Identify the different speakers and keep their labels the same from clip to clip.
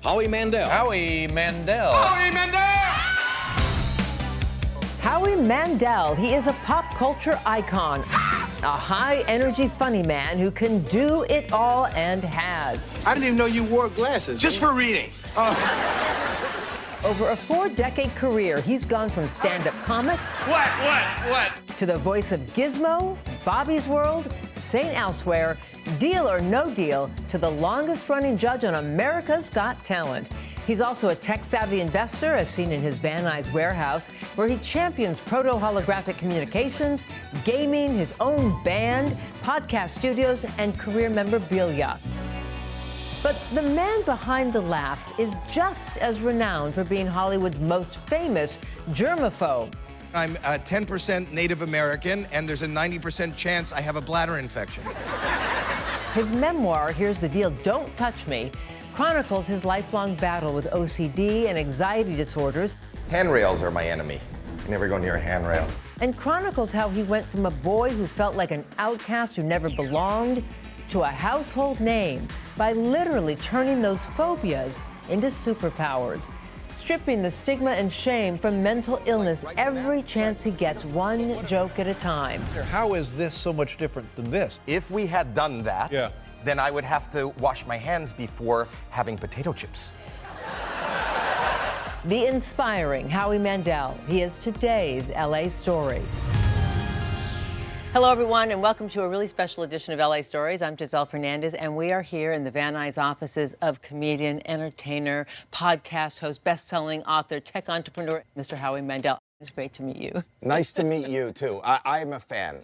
Speaker 1: Howie Mandel.
Speaker 2: Howie Mandel.
Speaker 1: Howie Mandel!
Speaker 3: Howie Mandel, he is a pop culture icon, a high-energy funny man who can do it all and has.
Speaker 1: I didn't even know you wore glasses. Just for reading.
Speaker 3: Over a 4-decade career, he's gone from stand-up comic
Speaker 1: What?
Speaker 3: to the voice of Gizmo, Bobby's World, St. Elsewhere, Deal or No Deal, to the longest-running judge on America's Got Talent. He's also a tech-savvy investor, as seen in his Van Nuys warehouse, where he champions proto-holographic communications, gaming, his own band, podcast studios, and career memorabilia. But the man behind the laughs is just as renowned for being Hollywood's most famous germaphobe.
Speaker 4: I'm 10% Native American, and there's a 90% chance I have a bladder infection.
Speaker 3: His memoir, Here's the Deal, Don't Touch Me, chronicles his lifelong battle with OCD and anxiety disorders.
Speaker 2: Handrails are my enemy. I never go near a handrail.
Speaker 3: And chronicles how he went from a boy who felt like an outcast who never belonged to a household name by literally turning those phobias into superpowers, stripping the stigma and shame from mental illness every chance he gets, one joke at a time.
Speaker 5: How is this so much different than this?
Speaker 2: If we had done that,
Speaker 5: Yeah.
Speaker 2: then I would have to wash my hands before having potato chips.
Speaker 3: The inspiring Howie Mandel. He is today's LA Story. Hello, everyone, and welcome to a really special edition of LA Stories. I'm Giselle Fernandez, and we are here in the Van Nuys offices of comedian, entertainer, podcast host, best-selling author, tech entrepreneur, Mr. Howie Mandel. It's great to meet you.
Speaker 4: Nice to meet you, too. I'm a fan.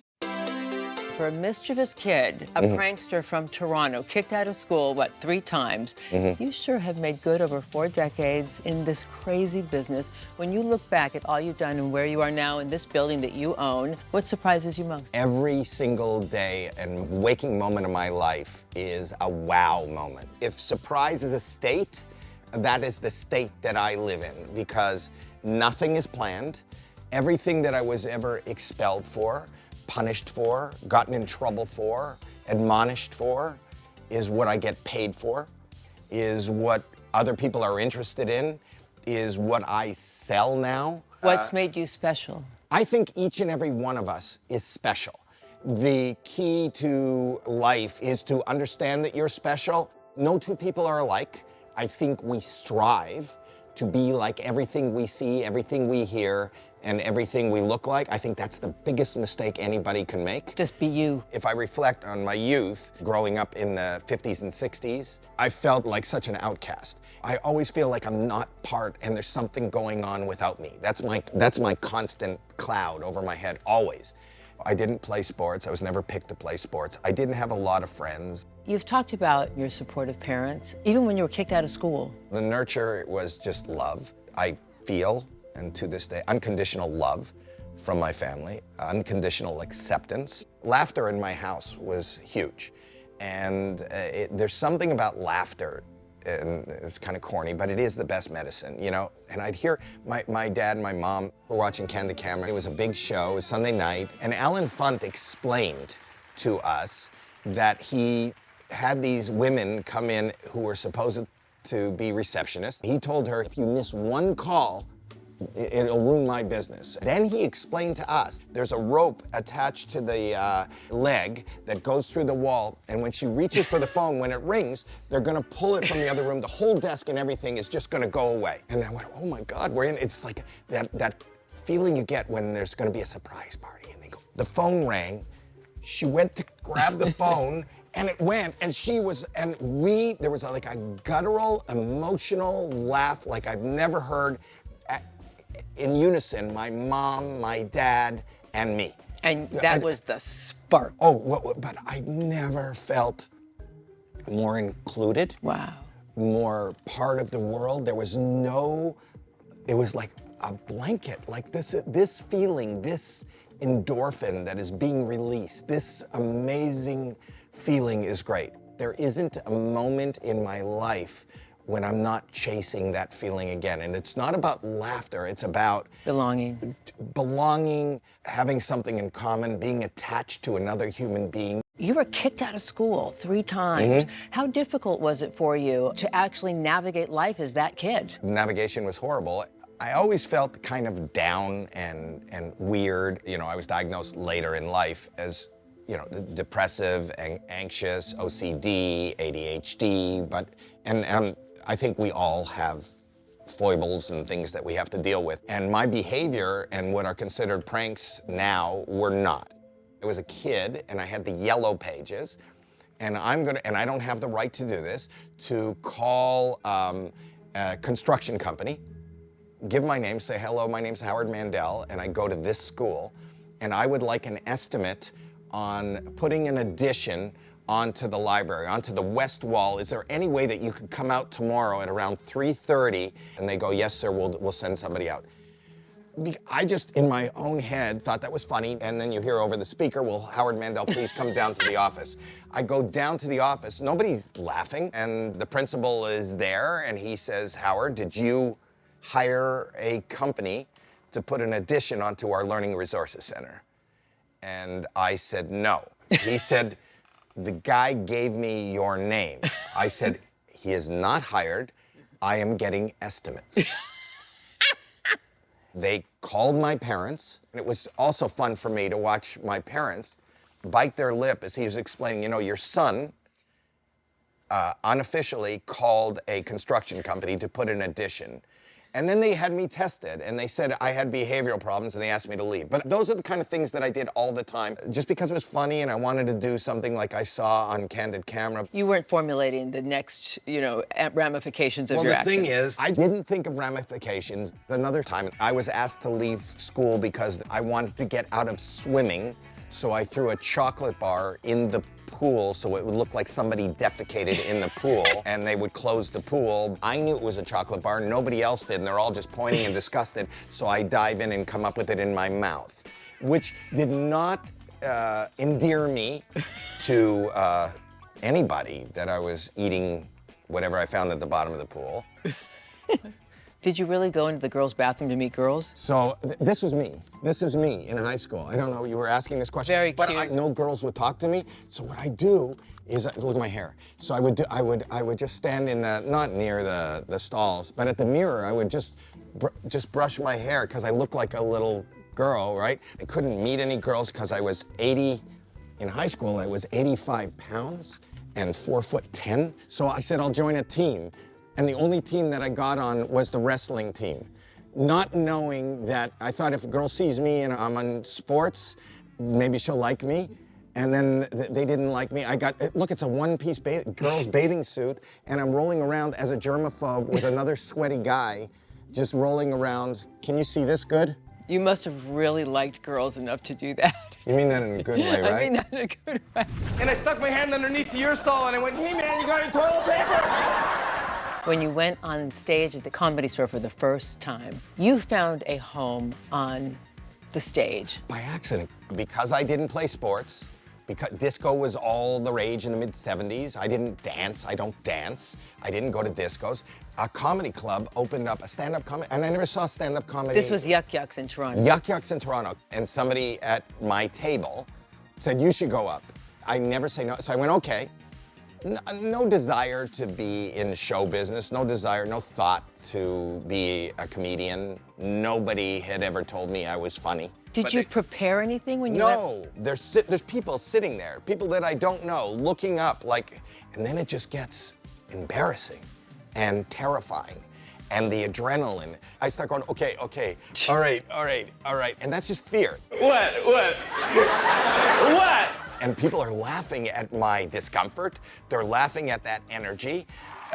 Speaker 3: For a mischievous kid, a prankster from Toronto, kicked out of school, 3 times, you sure have made good over 4 decades in this crazy business. When you look back at all you've done and where you are now in this building that you own, what surprises you most?
Speaker 4: Every single day and waking moment of my life is a wow moment. If surprise is a state, that is the state that I live in, because nothing is planned. Everything that I was ever expelled for, punished for, gotten in trouble for, admonished for, is what I get paid for, is what other people are interested in, is what I sell now.
Speaker 3: What's made you special?
Speaker 4: I think each and every one of us is special. The key to life is to understand that you're special. No 2 people are alike. I think we strive to be like everything we see, everything we hear, and everything we look like. I think that's the biggest mistake anybody can make.
Speaker 3: Just be you.
Speaker 4: If I reflect on my youth, growing up in the 50s and 60s, I felt like such an outcast. I always feel like I'm not part and there's something going on without me. That's my constant cloud over my head, always. I didn't play sports. I was never picked to play sports. I didn't have a lot of friends.
Speaker 3: You've talked about your supportive parents, even when you were kicked out of school.
Speaker 4: The nurture was just love. I feel, and to this day, unconditional love from my family, unconditional acceptance. Laughter in my house was huge. And there's something about laughter, and it's kind of corny, but it is the best medicine, you know? And I'd hear my dad and my mom were watching Can the Camera. It was a big show, it was Sunday night, and Alan Funt explained to us that he had these women come in who were supposed to be receptionists. He told her, if you miss 1 call, it'll ruin my business. Then he explained to us, there's a rope attached to the leg that goes through the wall, and when she reaches for the phone, when it rings, they're gonna pull it from the other room. The whole desk and everything is just gonna go away. And I went, oh my God, we're in, it's like that feeling you get when there's gonna be a surprise party, and they go, the phone rang, she went to grab the phone, and it went, and there was like a guttural, emotional laugh like I've never heard, in unison, my mom, my dad, and me.
Speaker 3: And that was the spark.
Speaker 4: Oh, but I never felt more included.
Speaker 3: Wow.
Speaker 4: More part of the world. It was like a blanket, like this feeling, this endorphin that is being released, this amazing feeling is great. There isn't a moment in my life when I'm not chasing that feeling again. And it's not about laughter, it's about
Speaker 3: belonging,
Speaker 4: having something in common, being attached to another human being.
Speaker 3: You were kicked out of school 3 times. How difficult was it for you to actually navigate life as that kid?
Speaker 4: Navigation was horrible. I always felt kind of down and weird. You know, I was diagnosed later in life as, you know, depressive and anxious, OCD, ADHD, and I think we all have foibles and things that we have to deal with. And my behavior and what are considered pranks now were not. I was a kid and I had the yellow pages, and I don't have the right to do this, to call a construction company, give my name, say, hello, my name's Howard Mandel, and I go to this school, and I would like an estimate on putting an addition onto the library, onto the west wall. Is there any way that you could come out tomorrow at around 3:30? And they go, yes, sir, we'll send somebody out. I just, in my own head, thought that was funny, and then you hear over the speaker, well, Howard Mandel, please come down to the office. I go down to the office, nobody's laughing, and the principal is there, and he says, Howard, did you hire a company to put an addition onto our Learning Resources Center? And I said, no. He said, the guy gave me your name. I said, he is not hired. I am getting estimates. They called my parents. It was also fun for me to watch my parents bite their lip as he was explaining, you know, your son unofficially called a construction company to put an addition. And then they had me tested, and they said I had behavioral problems, and they asked me to leave. But those are the kind of things that I did all the time, just because it was funny, and I wanted to do something like I saw on Candid Camera.
Speaker 3: You weren't formulating the next, you know, ramifications of
Speaker 4: Well,
Speaker 3: your
Speaker 4: the
Speaker 3: actions.
Speaker 4: thing is, I didn't think of ramifications. Another time, I was asked to leave school because I wanted to get out of swimming, so I threw a chocolate bar in the pool so it would look like somebody defecated in the pool, and they would close the pool. I knew it was a chocolate bar, nobody else did, and they're all just pointing and disgusted, so I dive in and come up with it in my mouth, which did not endear me to anybody that I was eating whatever I found at the bottom of the pool.
Speaker 3: Did you really go into the girls' bathroom to meet girls?
Speaker 4: So this was me. This is me in high school. I don't know, you were asking this question.
Speaker 3: Very
Speaker 4: but
Speaker 3: cute.
Speaker 4: no girls would talk to me. So what I do is, look at my hair. So I would just stand in the, not near the stalls, but at the mirror, I would just brush my hair because I looked like a little girl, right? I couldn't meet any girls because I was 80, in high school, I was 85 pounds and 4'10". So I said, I'll join a team. And the only team that I got on was the wrestling team. Not knowing that, I thought if a girl sees me and I'm on sports, maybe she'll like me. And then they didn't like me. Look, it's a one-piece girl's bathing suit, and I'm rolling around as a germaphobe with another sweaty guy, just rolling around. Can you see this good?
Speaker 3: You must have really liked girls enough to do that.
Speaker 4: You mean that in a good way, right?
Speaker 3: I mean that in a good way.
Speaker 1: And I stuck my hand underneath your stall and I went, hey man, you got any toilet paper?
Speaker 3: When you went on stage at the Comedy Store for the first time, you found a home on the stage.
Speaker 4: By accident. Because I didn't play sports, because disco was all the rage in the mid-'70s. I didn't dance, I don't dance. I didn't go to discos. A comedy club opened up, a stand-up comedy, and I never saw stand-up comedy.
Speaker 3: This was Yuck Yucks in Toronto.
Speaker 4: Yuck Yucks in Toronto. And somebody at my table said, you should go up. I never say no, so I went, okay. No desire to be in show business, no desire, no thought to be a comedian. Nobody had ever told me I was funny.
Speaker 3: Did you prepare anything when you
Speaker 4: No, there's people sitting there, people that I don't know, looking up like, and then it just gets embarrassing and terrifying. And the adrenaline, I start going, okay, all right, and that's just fear.
Speaker 1: What? What?
Speaker 4: And people are laughing at my discomfort. They're laughing at that energy.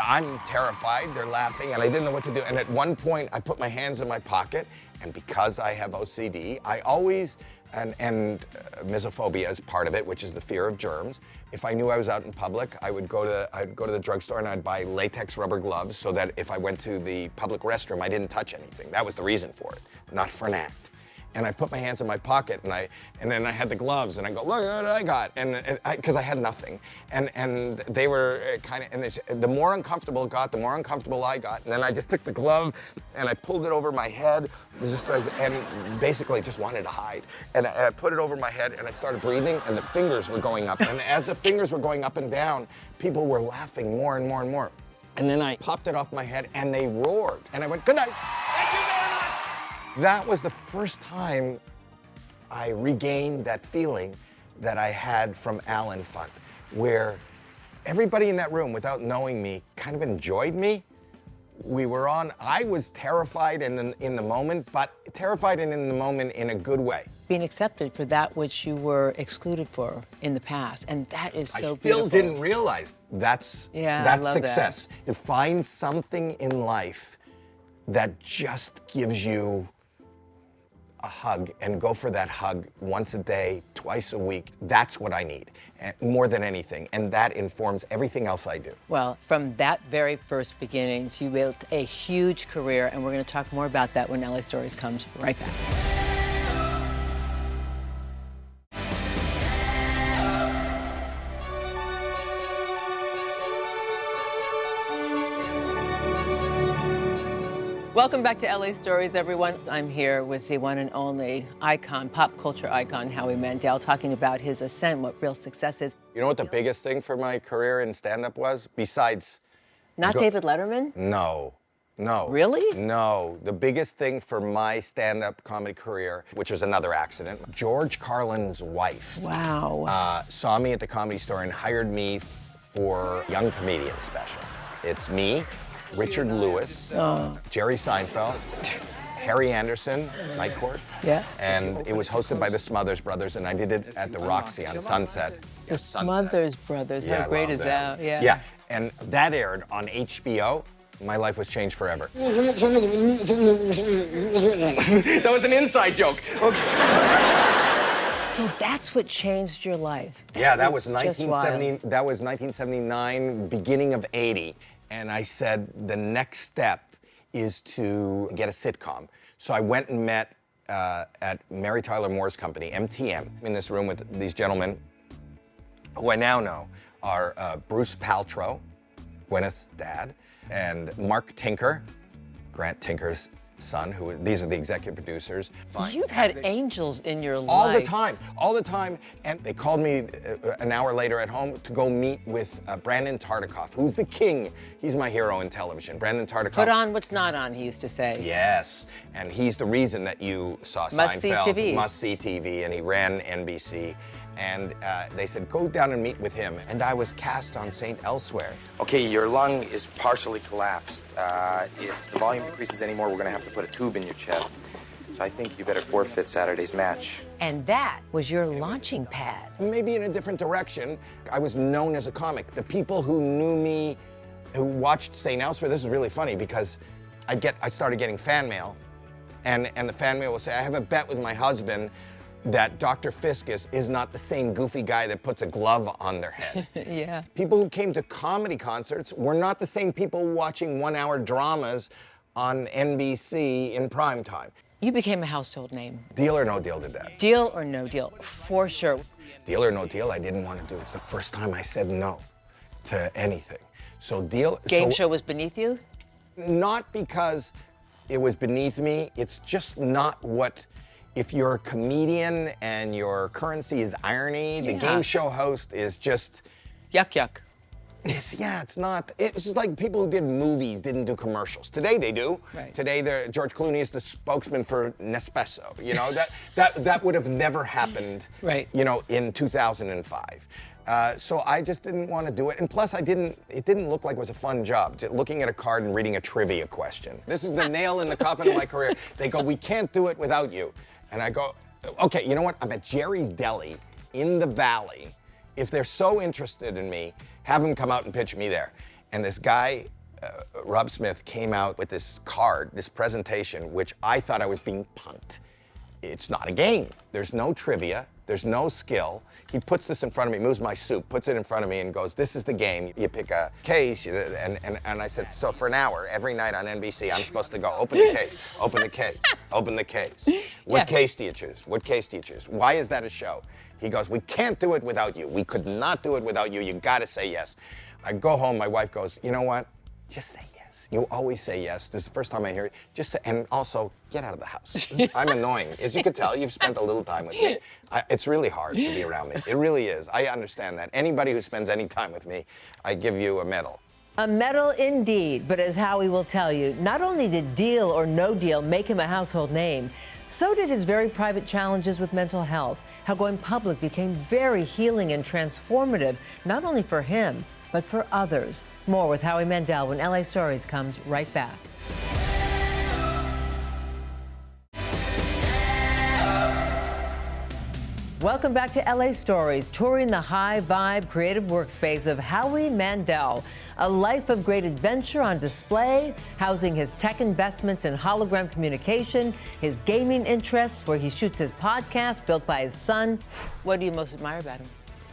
Speaker 4: I'm terrified, they're laughing, and I didn't know what to do. And at one point, I put my hands in my pocket, and because I have OCD, I always, and misophobia is part of it, which is the fear of germs. If I knew I was out in public, I'd go to the drugstore and I'd buy latex rubber gloves so that if I went to the public restroom, I didn't touch anything. That was the reason for it, not for an act. And I put my hands in my pocket, and then I had the gloves, and I go, look what I got, and because I had nothing, and they were kind of, and the more uncomfortable it got, the more uncomfortable I got, and then I just took the glove, and I pulled it over my head, and basically just wanted to hide, and I put it over my head, and I started breathing, and the fingers were going up, and as the fingers were going up and down, people were laughing more and more and more, and then I popped it off my head, and they roared, and I went, good night. That was the first time I regained that feeling that I had from Allen Fund, where everybody in that room, without knowing me, kind of enjoyed me. I was terrified in the moment, but terrified in the moment in a good way.
Speaker 3: Being accepted for that which you were excluded for in the past, and that is so beautiful.
Speaker 4: I still didn't realize that's success. To find something in life that just gives you a hug and go for that hug once a day, twice a week. That's what I need, more than anything. And that informs everything else I do.
Speaker 3: Well, from that very first beginnings, you built a huge career, and we're going to talk more about that when LA Stories comes right back. Welcome back to LA Stories, everyone. I'm here with the one and only icon, pop culture icon, Howie Mandel, talking about his ascent, what real success is.
Speaker 4: You know what the biggest thing for my career in stand-up was? Besides...
Speaker 3: Not David Letterman?
Speaker 4: No.
Speaker 3: Really?
Speaker 4: No. The biggest thing for my stand-up comedy career, which was another accident, George Carlin's wife.
Speaker 3: Wow.
Speaker 4: Saw me at the Comedy Store and hired me for Young Comedian special. It's me, Richard Lewis, Jerry Seinfeld, Harry Anderson, Night Court.
Speaker 3: Yeah.
Speaker 4: And it was hosted by the Smothers Brothers, and I did it at the Roxy on Sunset.
Speaker 3: The Smothers Brothers, how great is that? Yeah.
Speaker 4: Yeah, and that aired on HBO. My life was changed forever.
Speaker 1: That was an inside joke.
Speaker 3: So that's what changed your life.
Speaker 4: Yeah, that was 1970. That was 1979, beginning of 80. And I said, the next step is to get a sitcom. So I went and met at Mary Tyler Moore's company, MTM, in this room with these gentlemen who I now know are Bruce Paltrow, Gwyneth's dad, and Mark Tinker, Grant Tinker's son, these are the executive producers.
Speaker 3: You've had angels in your life.
Speaker 4: All the time. And they called me an hour later at home to go meet with Brandon Tartikoff, who's the king. He's my hero in television. Brandon Tartikoff.
Speaker 3: Put on what's not on, he used to say.
Speaker 4: Yes, and he's the reason that you saw Seinfeld. Must-see TV, and he ran NBC. And they said, go down and meet with him. And I was cast on St. Elsewhere.
Speaker 6: Okay, your lung is partially collapsed. If the volume decreases anymore, we're gonna have to put a tube in your chest. So I think you better forfeit Saturday's match.
Speaker 3: And that was your launching pad.
Speaker 4: Maybe in a different direction. I was known as a comic. The people who knew me, who watched St. Elsewhere, this is really funny because I started getting fan mail. And the fan mail will say, I have a bet with my husband that Dr. Fiscus is not the same goofy guy that puts a glove on their head.
Speaker 3: Yeah.
Speaker 4: People who came to comedy concerts were not the same people watching one-hour dramas on NBC in prime time.
Speaker 3: You became a household name.
Speaker 4: Deal or No Deal did that.
Speaker 3: Deal or No Deal, for sure.
Speaker 4: Deal or No Deal, I didn't want to do. It's the first time I said no to anything. So
Speaker 3: Game show was beneath you?
Speaker 4: Not because it was beneath me, it's just not what... If you're a comedian and your currency is irony, the game show host is just...
Speaker 3: Yuck.
Speaker 4: It's not. It's just like people who did movies didn't do commercials. Today they do.
Speaker 3: Right.
Speaker 4: Today George Clooney is the spokesman for Nespresso. You know, that would have never happened,
Speaker 3: right.
Speaker 4: You know, in 2005. So I just didn't want to do it. And plus it didn't look like it was a fun job, just looking at a card and reading a trivia question. This is the nail in the coffin of my career. They go, we can't do it without you. And I go, okay, you know what? I'm at Jerry's Deli in the Valley. If they're so interested in me, have them come out and pitch me there. And this guy, Rob Smith, came out with this card, this presentation, which I thought I was being punked. It's not a game. There's no trivia. There's no skill. He puts this in front of me, moves my soup, puts it in front of me and goes, this is the game. You pick a case, and I said, so for an hour, every night on NBC, I'm supposed to go, open the case, open the case. Open the case. What case do you choose? What case do you choose? Why is that a show? He goes, we can't do it without you. We could not do it without you. You got to say yes. I go home, my wife goes, you know what? Just say yes. You always say yes. This is the first time I hear it. Just say, and also, get out of the house. I'm annoying. As you can tell, you've spent a little time with me. It's really hard to be around me. It really is. I understand that. Anybody who spends any time with me, I give you a medal.
Speaker 3: A medal indeed, but as Howie will tell you, not only did Deal or No Deal make him a household name, so did his very private challenges with mental health, how going public became very healing and transformative, not only for him, but for others. More with Howie Mandel when LA Stories comes right back. Welcome back to LA Stories, touring the high vibe creative workspace of Howie Mandel. A life of great adventure on display, housing his tech investments in hologram communication, his gaming interests, where he shoots his podcast built by his son. What do you most admire about him?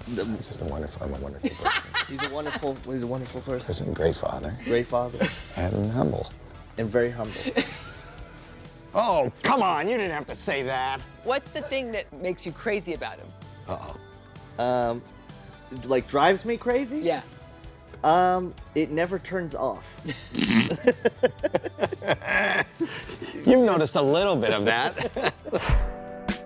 Speaker 4: I'm a wonderful person.
Speaker 7: He's a wonderful person.
Speaker 4: He's a great father.
Speaker 7: Great father.
Speaker 4: And humble.
Speaker 7: And very humble.
Speaker 4: Oh, come on, you didn't have to say that.
Speaker 8: What's the thing that makes you crazy about him?
Speaker 4: Uh-oh.
Speaker 7: Like drives me crazy?
Speaker 8: Yeah.
Speaker 7: It never turns off.
Speaker 4: You've noticed a little bit of that.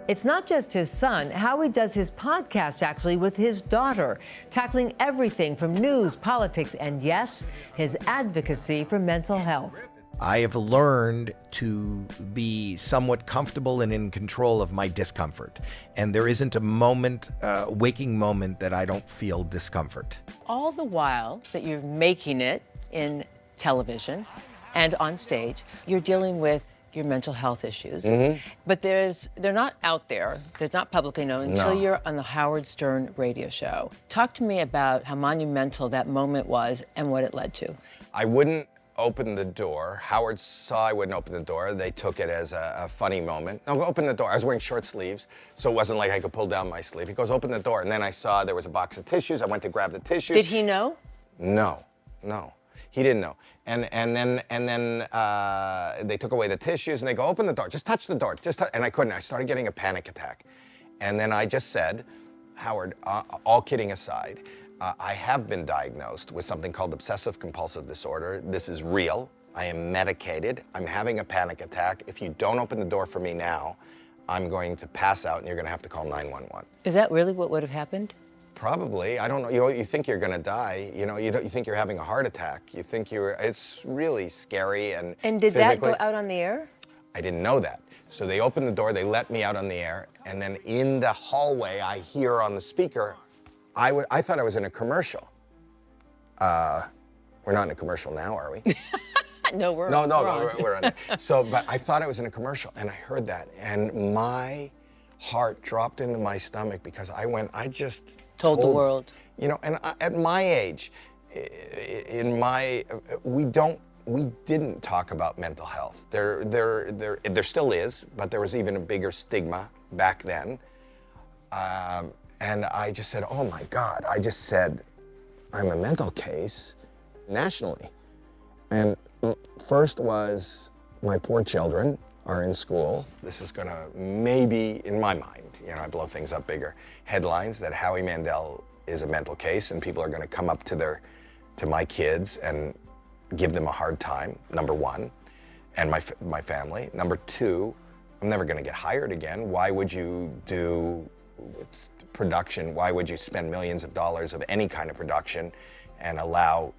Speaker 3: It's not just his son. Howie does his podcast, actually, with his daughter, tackling everything from news, politics, and yes, his advocacy for mental health.
Speaker 2: I have learned to be somewhat comfortable and in control of my discomfort. And there isn't a moment, waking moment, that I don't feel discomfort.
Speaker 8: All the while that you're making it in television and on stage, you're dealing with your mental health issues. But they're not out there, they're not publicly known until you're on the Howard Stern radio show. Talk to me about how monumental that moment was and what it led to.
Speaker 4: I wouldn't open the door. Howard saw I wouldn't open the door. They took it as a funny moment. No, open the door. I was wearing short sleeves, so it wasn't like I could pull down my sleeve. He goes, open the door. And then I saw there was a box of tissues. I went to grab the tissues.
Speaker 8: Did he know?
Speaker 4: No. He didn't know. And then they took away the tissues and they go, open the door, just touch the door. And I couldn't. I started getting a panic attack. And then I just said, Howard, all kidding aside, I have been diagnosed with something called obsessive compulsive disorder. This is real. I am medicated. I'm having a panic attack. If you don't open the door for me now, I'm going to pass out and you're going to have to call 911.
Speaker 8: Is that really what would have happened?
Speaker 4: Probably. I don't know. You think you're going to die. You think you're having a heart attack. You think it's really scary and
Speaker 8: did that go out on the air?
Speaker 4: I didn't know that. So they opened the door, they let me out on the air, and then in the hallway I hear on the speaker, I thought I was in a commercial. We're not in a commercial now, are we?
Speaker 8: No, we're
Speaker 4: we're on. So, but I thought I was in a commercial, and I heard that, and my heart dropped into my stomach because I just
Speaker 8: told the world.
Speaker 4: And at my age, we didn't talk about mental health. There still is, but there was even a bigger stigma back then. And I just said, oh my God, I just said, I'm a mental case nationally. And first was, my poor children are in school. This is gonna maybe, in my mind, I blow things up bigger, headlines that Howie Mandel is a mental case and people are gonna come up to my kids and give them a hard time, number one, and my family. Number two, I'm never gonna get hired again. Why would you do production? Why would you spend millions of dollars of any kind of production and allow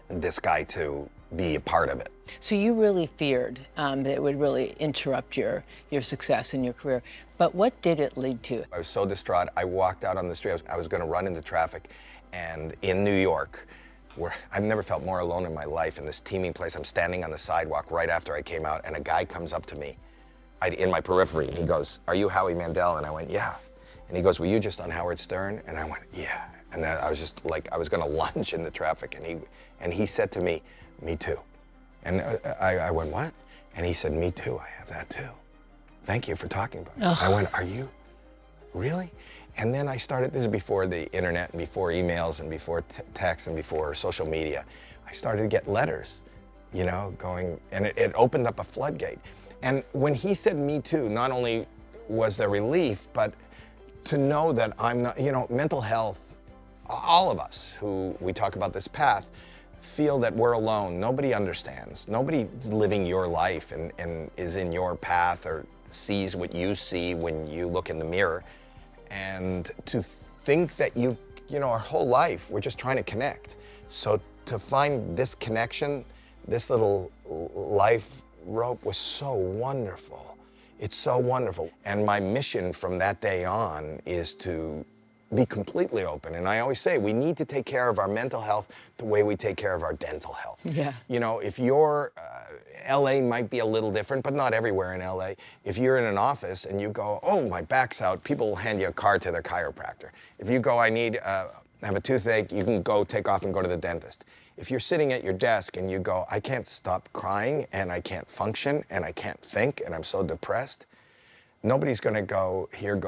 Speaker 4: this guy to be a part of it?
Speaker 8: So you really feared that it would really interrupt your success in your career. But what did it lead to?
Speaker 4: I was so distraught. I walked out on the street. I was going to run into traffic. And in New York, where I've never felt more alone in my life, in this teeming place, I'm standing on the sidewalk right after I came out, and a guy comes up to me in my periphery, and he goes, are you Howie Mandel? And I went, yeah. And he goes, were you just on Howard Stern? And I went, yeah. And then I was just like, I was going to lunge in the traffic, and he said to me, me too. And I went, what? And he said, me too, I have that too. Thank you for talking about it.
Speaker 8: Oh.
Speaker 4: I went, are you? Really? And then I started, this is before the internet and before emails and before text and before social media. I started to get letters, going, and it opened up a floodgate. And when he said Me Too, not only was there relief, but to know that I'm not, mental health, all of us who we talk about this path feel that we're alone. Nobody understands. Nobody's living your life and is in your path or sees what you see when you look in the mirror. And to think that our whole life, we're just trying to connect. So to find this connection, this little life rope was so wonderful. It's so wonderful. And my mission from that day on is to be completely open. And I always say we need to take care of our mental health the way we take care of our dental health.
Speaker 8: Yeah.
Speaker 4: If you're, LA might be a little different, but not everywhere in LA. If you're in an office and you go, oh, my back's out, people will hand you a card to their chiropractor. If you go, I have a toothache, you can go take off and go to the dentist. If you're sitting at your desk and you go, I can't stop crying and I can't function and I can't think and I'm so depressed, nobody's gonna go here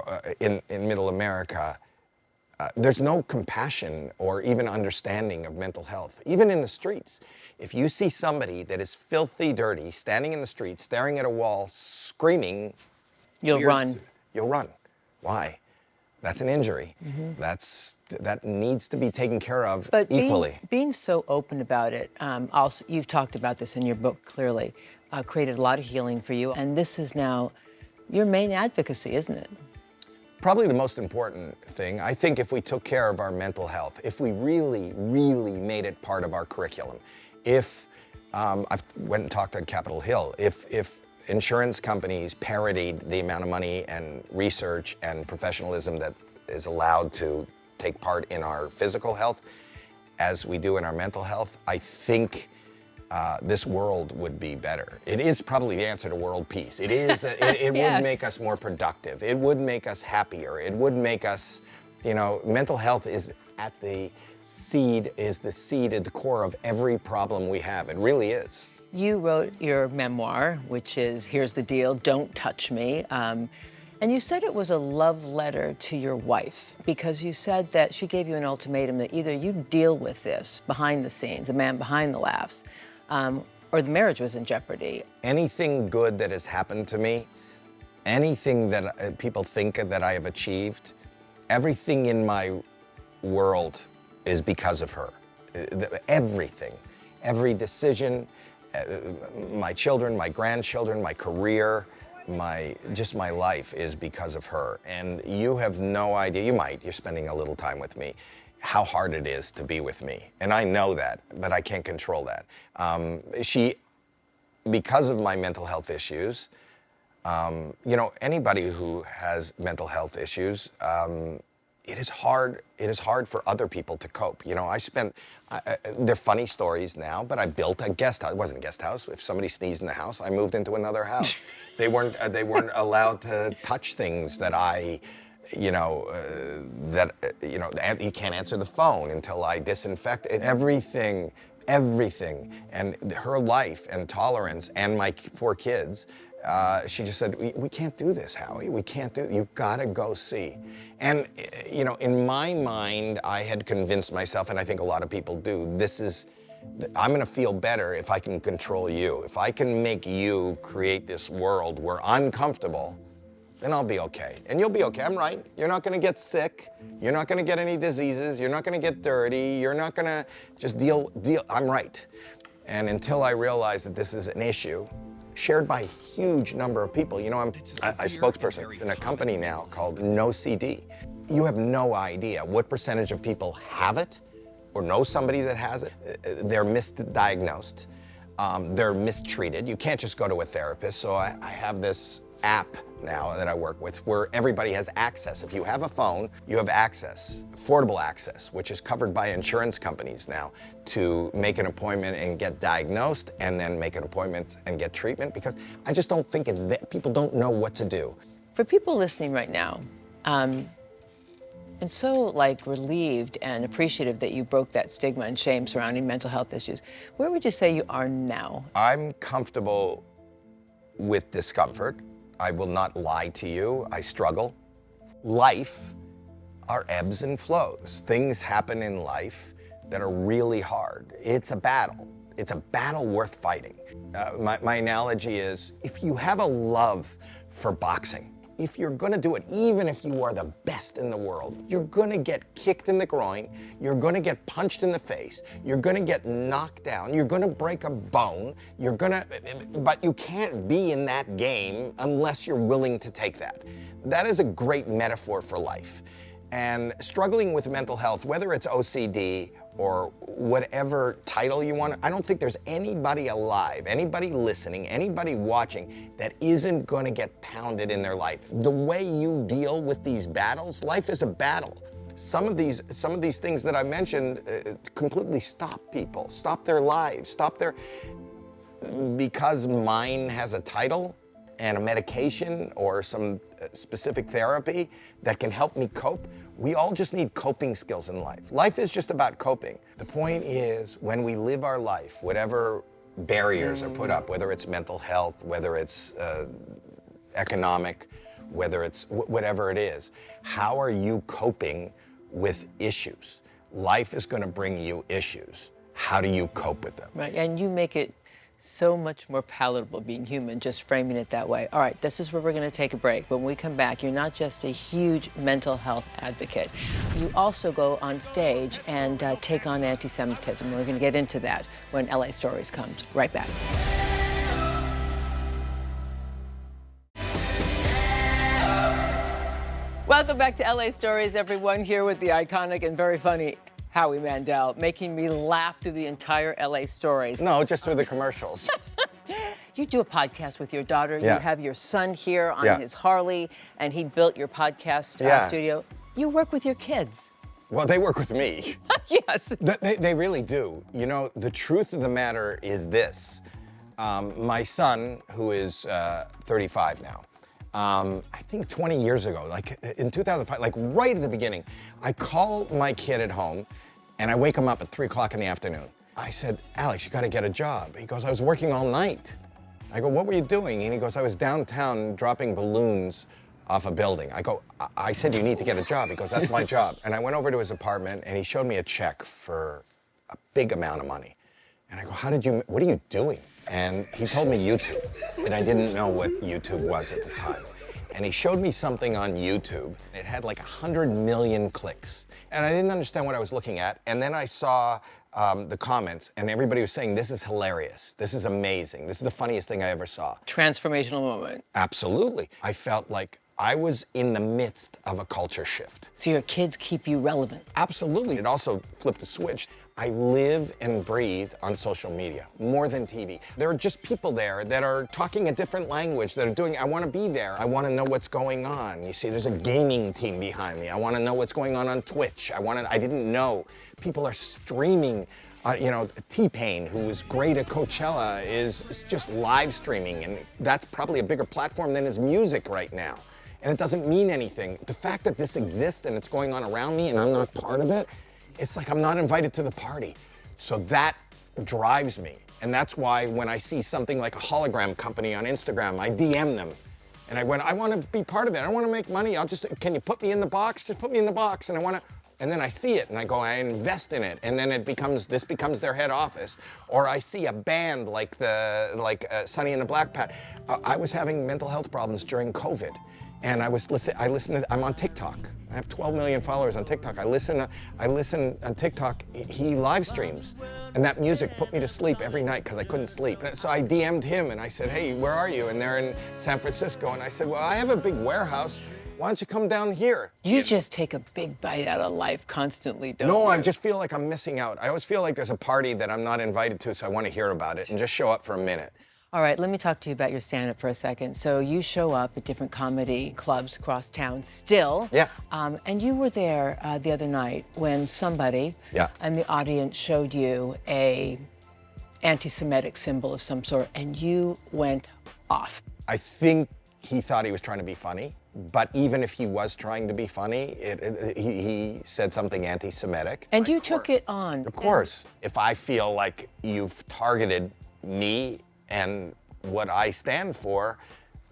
Speaker 4: in middle America. There's no compassion or even understanding of mental health, even in the streets. If you see somebody that is filthy dirty, standing in the street, staring at a wall, screaming,
Speaker 8: You'll run.
Speaker 4: You'll run. Why? That's an injury. That needs to be taken care of equally.
Speaker 8: Being so open about it, also, you've talked about this in your book clearly, created a lot of healing for you. And this is now your main advocacy, isn't it?
Speaker 4: Probably the most important thing, I think, if we took care of our mental health, if we really, really made it part of our curriculum, if, I've went and talked on Capitol Hill, if insurance companies parodied the amount of money and research and professionalism that is allowed to take part in our physical health as we do in our mental health, I think this world would be better. It is probably the answer to world peace. It is. It
Speaker 8: Yes.
Speaker 4: would make us more productive. It would make us happier. It would make us, mental health is at the seed at the core of every problem we have. It really is.
Speaker 8: You wrote your memoir, which is Here's the Deal, Don't Touch Me. And you said it was a love letter to your wife because you said that she gave you an ultimatum that either you deal with this behind the scenes, a man behind the laughs, or the marriage was in jeopardy.
Speaker 4: Anything good that has happened to me, anything that people think that I have achieved, everything in my world is because of her. Everything, every decision, my children, my grandchildren, my career, my life is because of her. And you have no idea, you're spending a little time with me, how hard it is to be with me. And I know that, but I can't control that. Because of my mental health issues, anybody who has mental health issues, it is hard for other people to cope. They're funny stories now, but I built a guest house. It wasn't a guest house. If somebody sneezed in the house, I moved into another house. They weren't allowed to touch things that you can't answer the phone until I disinfect it. Everything. And her life and tolerance and my 4 kids, she just said, we can't do this, Howie. We can't do it. You've got to go see. And, in my mind, I had convinced myself, and I think a lot of people do, I'm going to feel better if I can control you. If I can make you create this world where I'm comfortable, then I'll be okay. And you'll be okay. I'm right. You're not going to get sick. You're not going to get any diseases. You're not going to get dirty. You're not going to just deal. I'm right. And until I realize that this is an issue shared by a huge number of people. I'm a spokesperson in a company now called OCD. You have no idea what percentage of people have it or know somebody that has it. They're misdiagnosed. They're mistreated. You can't just go to a therapist. So I have this app now that I work with where everybody has access. If you have a phone, you have access, affordable access, which is covered by insurance companies now to make an appointment and get diagnosed and then make an appointment and get treatment, because I just don't think it's that people don't know what to do.
Speaker 8: For people listening right now, and so relieved and appreciative that you broke that stigma and shame surrounding mental health issues, where would you say you are now?
Speaker 4: I'm comfortable with discomfort. I will not lie to you. I struggle. Life are ebbs and flows. Things happen in life that are really hard. It's a battle. It's a battle worth fighting. My analogy is, if you have a love for boxing, if you're gonna do it, even if you are the best in the world, you're gonna get kicked in the groin, you're gonna get punched in the face, you're gonna get knocked down, you're gonna break a bone, but you can't be in that game unless you're willing to take that. That is a great metaphor for life. And struggling with mental health, whether it's OCD or whatever title you want, I don't think there's anybody alive, anybody listening, anybody watching that isn't gonna get pounded in their life. The way you deal with these battles, life is a battle. Some of these things that I mentioned completely stop people, stop their lives, because mine has a title and a medication or some specific therapy that can help me cope. We all just need coping skills in life. Life is just about coping. The point is, when we live our life, whatever barriers are put up, whether it's mental health, whether it's economic, whether it's whatever it is, how are you coping with issues? Life is gonna bring you issues. How do you cope with them?
Speaker 8: Right, and you make it so much more palatable being human, just framing it that way. All right, this is where we're going to take a break. When we come back, you're not just a huge mental health advocate. You also go on stage and take on anti-Semitism. We're going to get into that when LA Stories comes. Right back. Welcome back to LA Stories, everyone, here with the iconic and very funny Howie Mandel, making me laugh through the entire LA Stories.
Speaker 4: No, just through the commercials.
Speaker 8: You do a podcast with your daughter.
Speaker 4: Yeah.
Speaker 8: You have your son here on his Harley, and he built your podcast studio. You work with your kids.
Speaker 4: Well, they work with me.
Speaker 8: Yes.
Speaker 4: They really do. You know, the truth of the matter is this. My son, who is 35 now, I think 20 years ago, like in 2005, like right at the beginning, I call my kid at home and I wake him up at 3 o'clock in the afternoon. I said, Alex, you gotta get a job. He goes, I was working all night. I go, what were you doing? And he goes, I was downtown dropping balloons off a building. I go, I said, you need to get a job. He goes, that's my job. And I went over to his apartment and he showed me a check for a big amount of money. And I go, what are you doing? And he told me YouTube, and I didn't know what YouTube was at the time. And he showed me something on YouTube. It had like 100 million clicks. And I didn't understand what I was looking at. And then I saw the comments, and everybody was saying, this is hilarious. This is amazing. This is the funniest thing I ever saw.
Speaker 8: Transformational moment.
Speaker 4: Absolutely. I felt like I was in the midst of a culture shift.
Speaker 8: So your kids keep you relevant.
Speaker 4: Absolutely. It also flipped a switch. I live and breathe on social media, more than TV. There are just people there that are talking a different language, that are doing, I want to be there. I want to know what's going on. You see, there's a gaming team behind me. I want to know what's going on Twitch. I didn't know. People are streaming. You know, T-Pain, who was great at Coachella, is just live streaming, and that's probably a bigger platform than his music right now. And it doesn't mean anything. The fact that this exists and it's going on around me and I'm not part of it, it's like I'm not invited to the party. So that drives me. And that's why when I see something like a hologram company on Instagram, I DM them. And I want to be part of it. I want to make money. Can you put me in the box? Just put me in the box. And and then I see it and I go, I invest in it. And then this becomes their head office. Or I see a band like Sonny and the Black Pat. I was having mental health problems during COVID. And I'm on TikTok. I have 12 million followers on TikTok. I listen on TikTok. He live streams. And that music put me to sleep every night because I couldn't sleep. So I DM'd him and I said, hey, where are you? And they're in San Francisco. And I said, well, I have a big warehouse. Why don't you come down here?
Speaker 8: You just take a big bite out of life constantly, don't you?
Speaker 4: No, I just feel like I'm missing out. I always feel like there's a party that I'm not invited to, so I want to hear about it and just show up for a minute.
Speaker 8: All right, let me talk to you about your stand-up for a second. So you show up at different comedy clubs across town still.
Speaker 4: Yeah.
Speaker 8: And you were there the other night when somebody in the audience showed you a anti-Semitic symbol of some sort, and you went off.
Speaker 4: I think he thought he was trying to be funny, but even if he was trying to be funny, he said something anti-Semitic.
Speaker 8: And you took it on.
Speaker 4: Of course. If I feel like you've targeted me and what I stand for,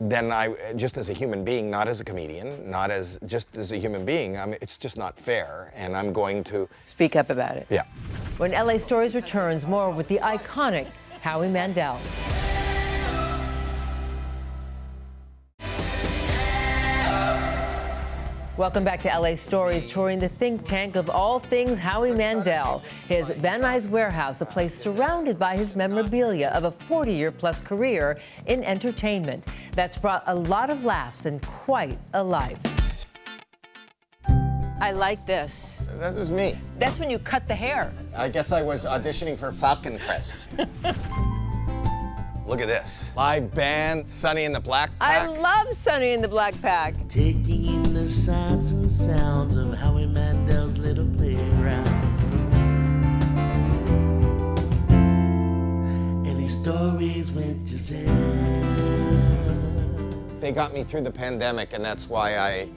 Speaker 4: then just as a human being, not as a comedian, not as just as a human being, it's just not fair, and I'm going to
Speaker 8: speak up about it.
Speaker 4: Yeah.
Speaker 3: When LA Stories returns, more with the iconic Howie Mandel. Welcome back to LA Stories, touring the think tank of all things Howie Mandel. His Van Nuys warehouse, a place surrounded by his memorabilia of a 40-year-plus career in entertainment. That's brought a lot of laughs and quite a life.
Speaker 8: I like this.
Speaker 4: That was me.
Speaker 8: That's when you cut the hair.
Speaker 4: I guess I was auditioning for Falcon Crest. Look at this. Live band, Sonny and the Black Pack.
Speaker 8: I love Sonny in the Black Pack.
Speaker 9: Taking in the sights and sounds of Howie Mandel's little playground. Any stories with Giselle?
Speaker 4: They got me through the pandemic, and that's why I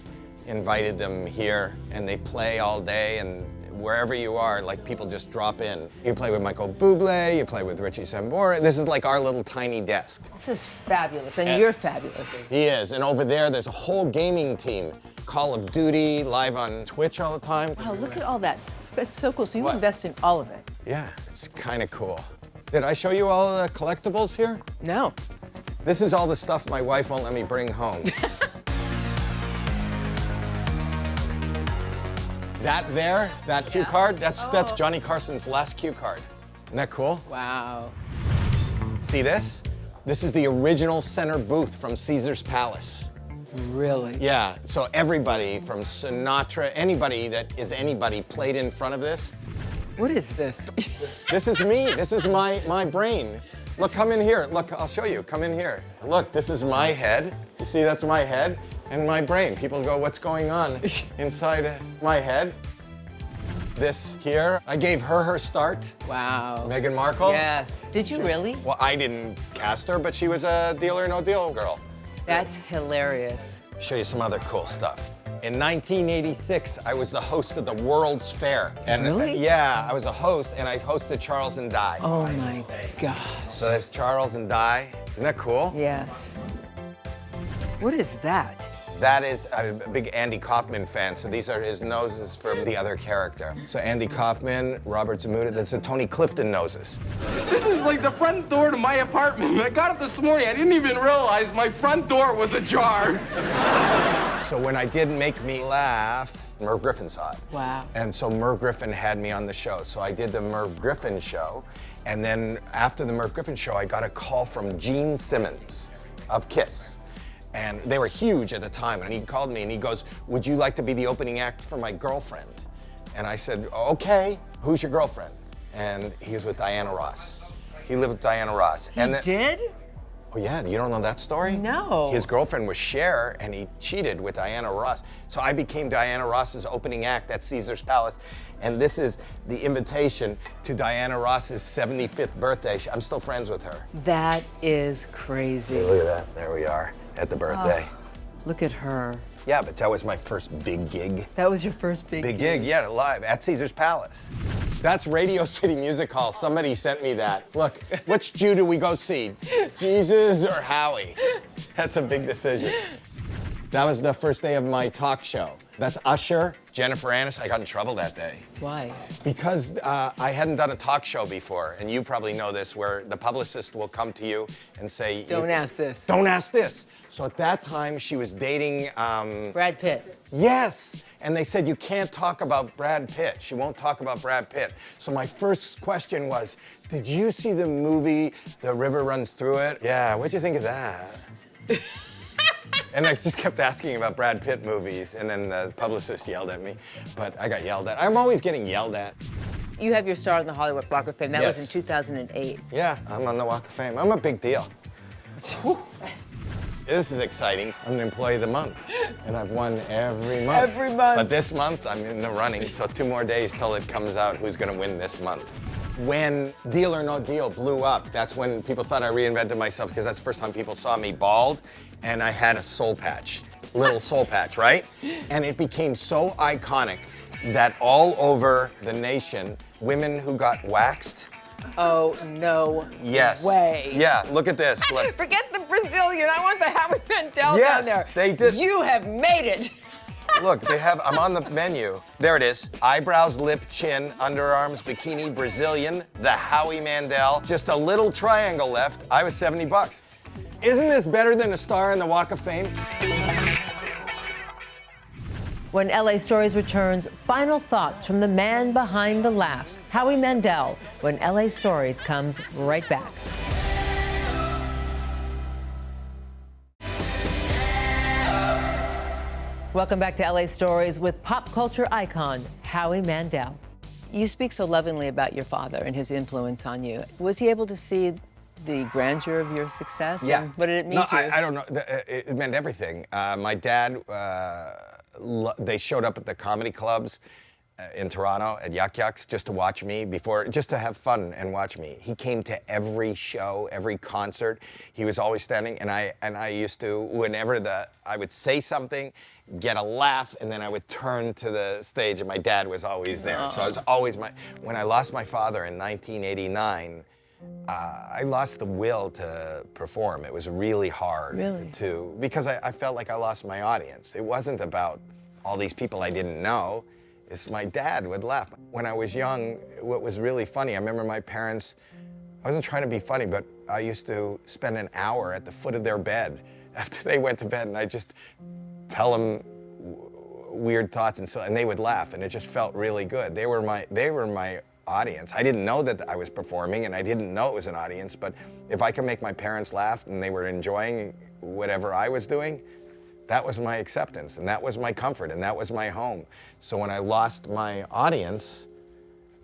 Speaker 4: invited them here, and they play all day, and wherever you are, like, people just drop in. You play with Michael Bublé, you play with Richie Sambora. This is like our little tiny desk.
Speaker 8: This is fabulous, and you're fabulous.
Speaker 4: He is, and over there, there's a whole gaming team. Call of Duty, live on Twitch all the time.
Speaker 8: Wow, look at all that. That's so cool. So you
Speaker 4: What?
Speaker 8: invest in all of it?
Speaker 4: Yeah, it's kind of cool. Did I show you all the collectibles here?
Speaker 8: No.
Speaker 4: This is all the stuff my wife won't let me bring home. That cue card, that's Johnny Carson's last cue card. Isn't that cool?
Speaker 8: Wow.
Speaker 4: See this? This is the original center booth from Caesar's Palace.
Speaker 8: Really?
Speaker 4: Yeah, so everybody from Sinatra, anybody that is anybody played in front of this.
Speaker 8: What is this?
Speaker 4: This is me, this is my brain. Look, come in here, look, I'll show you, come in here. Look, this is my head. You see, that's my head and my brain. People go, what's going on inside my head? This here, I gave her start.
Speaker 8: Wow.
Speaker 4: Meghan Markle.
Speaker 8: Yes. Did you really?
Speaker 4: Well, I didn't cast her, but she was a Deal or No Deal girl.
Speaker 8: That's hilarious.
Speaker 4: Show you some other cool stuff. In 1986, I was the host of the World's Fair. And
Speaker 8: Really?
Speaker 4: Yeah, I was a host, and I hosted Charles and Di.
Speaker 8: Oh my gosh.
Speaker 4: So that's Charles and Di. Isn't that cool?
Speaker 8: Yes. What is that?
Speaker 4: That is a big Andy Kaufman fan, so these are his noses from the other character. So Andy Kaufman, Robert Zamuda, that's the Tony Clifton noses.
Speaker 1: This is like the front door to my apartment. I got it this morning. I didn't even realize my front door was ajar.
Speaker 4: So when I did Make Me Laugh, Merv Griffin saw it.
Speaker 8: Wow.
Speaker 4: And so Merv Griffin had me on the show. So I did the Merv Griffin show, and then after the Merv Griffin show, I got a call from Gene Simmons of Kiss. And they were huge at the time, and he called me and he goes, would you like to be the opening act for my girlfriend? And I said, okay, who's your girlfriend? And he was with Diana Ross. He lived with Diana Ross.
Speaker 8: He did?
Speaker 4: Oh yeah, you don't know that story?
Speaker 8: No.
Speaker 4: His girlfriend was Cher, and he cheated with Diana Ross. So I became Diana Ross's opening act at Caesar's Palace. And this is the invitation to Diana Ross's 75th birthday. I'm still friends with her.
Speaker 8: That is crazy.
Speaker 4: Look at that, there we are at the birthday.
Speaker 8: Look at her.
Speaker 4: Yeah, but that was my first big gig.
Speaker 8: That was your first big
Speaker 4: gig, yeah, live at Caesar's Palace. That's Radio City Music Hall. Somebody sent me that. Look, which Jew do we go see? Jesus or Howie? That's a big decision. That was the first day of my talk show. That's Usher, Jennifer Aniston. I got in trouble that day.
Speaker 8: Why?
Speaker 4: Because I hadn't done a talk show before, and you probably know this, where the publicist will come to you and say,
Speaker 8: Don't ask this.
Speaker 4: Don't ask this. So at that time, she was dating...
Speaker 8: Brad Pitt.
Speaker 4: Yes, and they said, you can't talk about Brad Pitt. She won't talk about Brad Pitt. So my first question was, did you see the movie The River Runs Through It? Yeah, what'd you think of that? And I just kept asking about Brad Pitt movies, and then the publicist yelled at me, but I got yelled at. I'm always getting yelled at.
Speaker 8: You have your star on the Hollywood Walk of Fame. That was
Speaker 4: Yes.
Speaker 8: in 2008.
Speaker 4: Yeah, I'm on the Walk of Fame. I'm a big deal. This is exciting. I'm an employee of the month, and I've won every month.
Speaker 8: Every month.
Speaker 4: But this month, I'm in the running, so 2 more days till it comes out who's gonna win this month. When Deal or No Deal blew up, that's when people thought I reinvented myself, because that's the first time people saw me bald, and I had a soul patch, little soul patch, right? And it became so iconic that all over the nation, women who got waxed
Speaker 8: Oh, no
Speaker 4: Yes.
Speaker 8: way.
Speaker 4: Yeah, look at this. Look.
Speaker 8: Forget the Brazilian. I want the Howie Mandel
Speaker 4: Yes,
Speaker 8: down there.
Speaker 4: they did.
Speaker 8: You have made it.
Speaker 4: Look, I'm on the menu. There it is. Eyebrows, lip, chin, underarms, bikini, Brazilian, the Howie Mandel. Just a little triangle left. I was 70 bucks. Isn't this better than a star in the Walk of Fame?
Speaker 3: When LA Stories returns, final thoughts from the man behind the laughs, Howie Mandel, when LA Stories comes right back. Welcome back to LA Stories with pop culture icon, Howie Mandel.
Speaker 8: You speak so lovingly about your father and his influence on you. Was he able to see the grandeur of your success?
Speaker 4: Yeah.
Speaker 8: And what did it mean
Speaker 4: no,
Speaker 8: to you?
Speaker 4: I don't know. It meant everything. My dad, they showed up at the comedy clubs in Toronto at Yuck Yucks just to watch me just to have fun and watch me. He came to every show, every concert. He was always standing, and I used to, whenever I would say something, get a laugh, and then I would turn to the stage, and my dad was always there. So I was always when I lost my father in 1989, I lost the will to perform. It was really hard because I felt like I lost my audience. It wasn't about all these people I didn't know. It's my dad would laugh. When I was young, what was really funny, I remember my parents, I wasn't trying to be funny, but I used to spend an hour at the foot of their bed after they went to bed, and I just tell them weird thoughts, and they would laugh, and it just felt really good. They were my audience. I didn't know that I was performing, and I didn't know it was an audience, but if I could make my parents laugh and they were enjoying whatever I was doing, that was my acceptance, and that was my comfort, and that was my home. So when I lost my audience,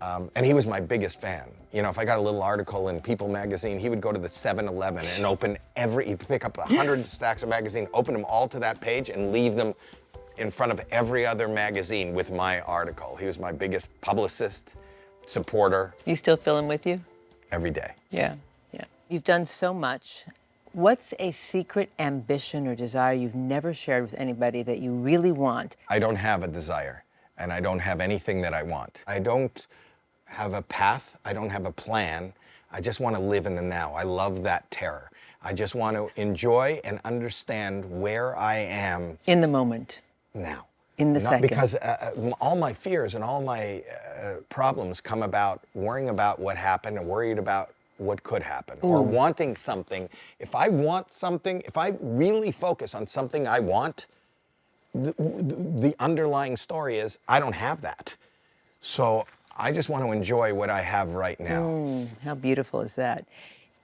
Speaker 4: and he was my biggest fan. You know, if I got a little article in People magazine, he would go to the 7-Eleven and he'd pick up 100 stacks of magazine, open them all to that page, and leave them in front of every other magazine with my article. He was my biggest publicist, supporter.
Speaker 8: You still feel him with you?
Speaker 4: Every day.
Speaker 8: Yeah. You've done so much. What's a secret ambition or desire you've never shared with anybody that you really want?
Speaker 4: I don't have a desire, and I don't have anything that I want. I don't have a path. I don't have a plan. I just want to live in the now. I love that terror. I just want to enjoy and understand where I am.
Speaker 8: In the moment.
Speaker 4: Now.
Speaker 8: In the second.
Speaker 4: Because all my fears and all my problems come about worrying about what happened and worried about what could happen, or wanting something. If I want something, if I really focus on something I want, the underlying story is I don't have that. So I just want to enjoy what I have right now.
Speaker 8: How beautiful is that?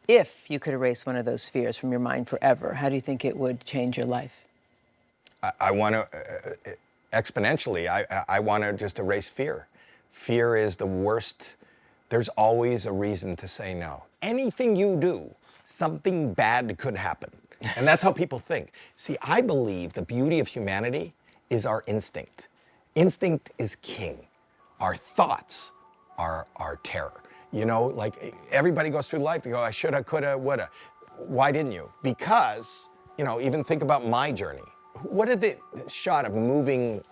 Speaker 8: If you could erase one of those fears from your mind forever, how do you think it would change your life?
Speaker 4: I want to, exponentially, I want to just erase fear. Fear is the worst. There's always a reason to say no. Anything you do, something bad could happen. And that's how people think. See, I believe the beauty of humanity is our instinct. Instinct is king. Our thoughts are our terror. You know, like everybody goes through life, they go, I shoulda, coulda, woulda. Why didn't you? Because, you know, even think about my journey. What are the shot of moving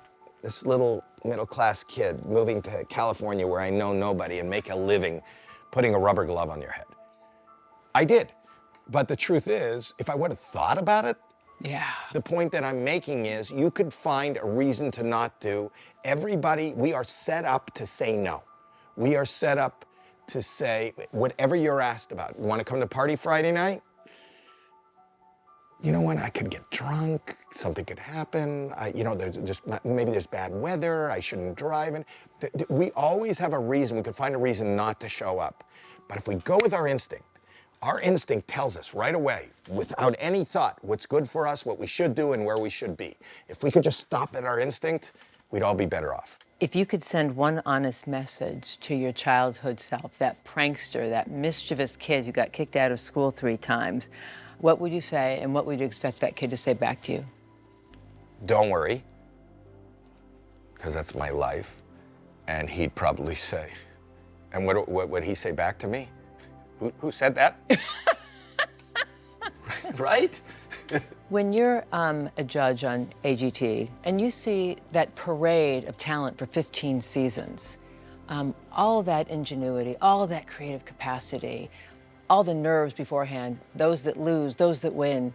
Speaker 4: this little middle-class kid, moving to California where I know nobody and make a living putting a rubber glove on your head? I did. But the truth is, if I would have thought about it, the point that I'm making is you could find a reason to not do. Everybody, we are set up to say no. We are set up to say whatever you're asked about. You want to come to party Friday night? You know what, I could get drunk, something could happen, maybe there's bad weather, I shouldn't drive. And we always have a reason, we could find a reason not to show up. But if we go with our instinct tells us right away, without any thought, what's good for us, what we should do, and where we should be. If we could just stop at our instinct, we'd all be better off.
Speaker 8: If you could send one honest message to your childhood self, that prankster, that mischievous kid who got kicked out of school 3 times, what would you say, and what would you expect that kid to say back to you?
Speaker 4: Don't worry, because that's my life. And he'd probably say, and what would he say back to me? Who said that? Right?
Speaker 8: When you're a judge on AGT and you see that parade of talent for 15 seasons, all of that ingenuity, all of that creative capacity, all the nerves beforehand, those that lose, those that win.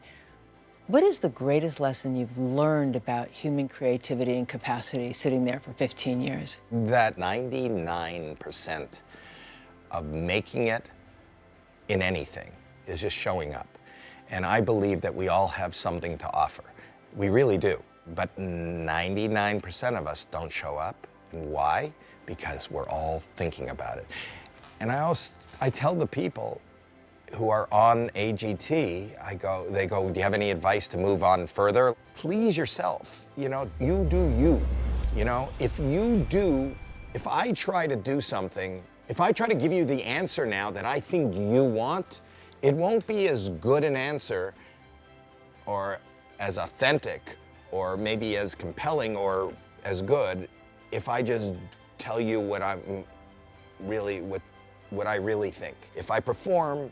Speaker 8: What is the greatest lesson you've learned about human creativity and capacity sitting there for 15 years?
Speaker 4: That 99% of making it in anything is just showing up. And I believe that we all have something to offer. We really do. But 99% of us don't show up. And why? Because we're all thinking about it. And I tell the people who are on AGT, they go, do you have any advice to move on further? Please yourself, you do you. If I try to do something, if I try to give you the answer now that I think you want, it won't be as good an answer or as authentic or maybe as compelling or as good if I just tell you what I really think. If I perform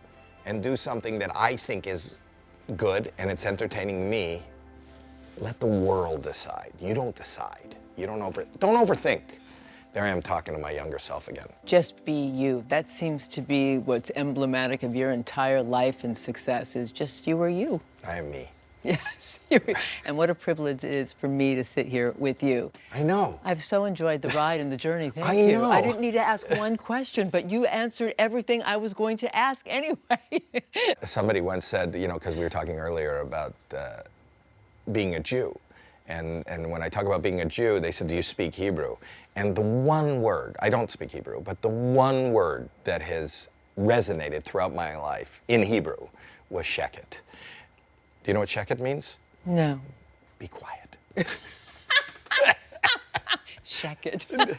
Speaker 4: and do something that I think is good and it's entertaining me, let the world decide. You don't decide. Don't overthink. There I am talking to my younger self again.
Speaker 8: Just be you. That seems to be what's emblematic of your entire life and success, is just you are you.
Speaker 4: I am me.
Speaker 8: Yes. And what a privilege it is for me to sit here with you.
Speaker 4: I know.
Speaker 8: I've so enjoyed the ride and the journey. Thank
Speaker 4: I
Speaker 8: you.
Speaker 4: know.
Speaker 8: I didn't need to ask one question, but you answered everything I was going to ask anyway.
Speaker 4: Somebody once said, because we were talking earlier about being a Jew. And when I talk about being a Jew, they said, do you speak Hebrew? And the one word, I don't speak Hebrew, but the one word that has resonated throughout my life in Hebrew was sheket. Do you know what sheket means?
Speaker 8: No.
Speaker 4: Be quiet.
Speaker 8: Sheket.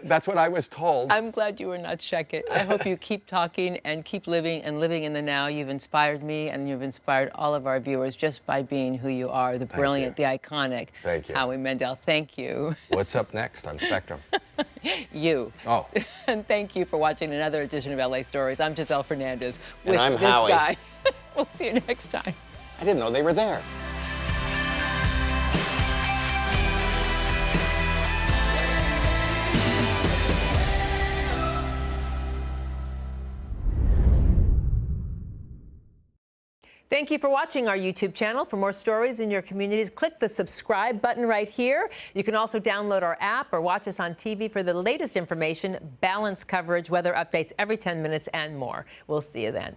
Speaker 4: That's what I was told.
Speaker 8: I'm glad you were not sheket. I hope you keep talking and keep living and living in the now. You've inspired me and you've inspired all of our viewers just by being who you are, the brilliant, the iconic
Speaker 4: Thank you.
Speaker 8: Howie Mandel. Thank you.
Speaker 4: What's up next on Spectrum?
Speaker 8: You.
Speaker 4: Oh.
Speaker 8: And thank you for watching another edition of LA Stories. I'm Giselle Fernandez with
Speaker 4: And I'm
Speaker 8: this
Speaker 4: Howie.
Speaker 8: guy. We'll see you next time.
Speaker 4: I didn't know they were there.
Speaker 3: Thank you for watching our YouTube channel. For more stories in your communities, click the subscribe button right here. You can also download our app or watch us on TV for the latest information, balanced coverage, weather updates every 10 minutes, and more. We'll see you then.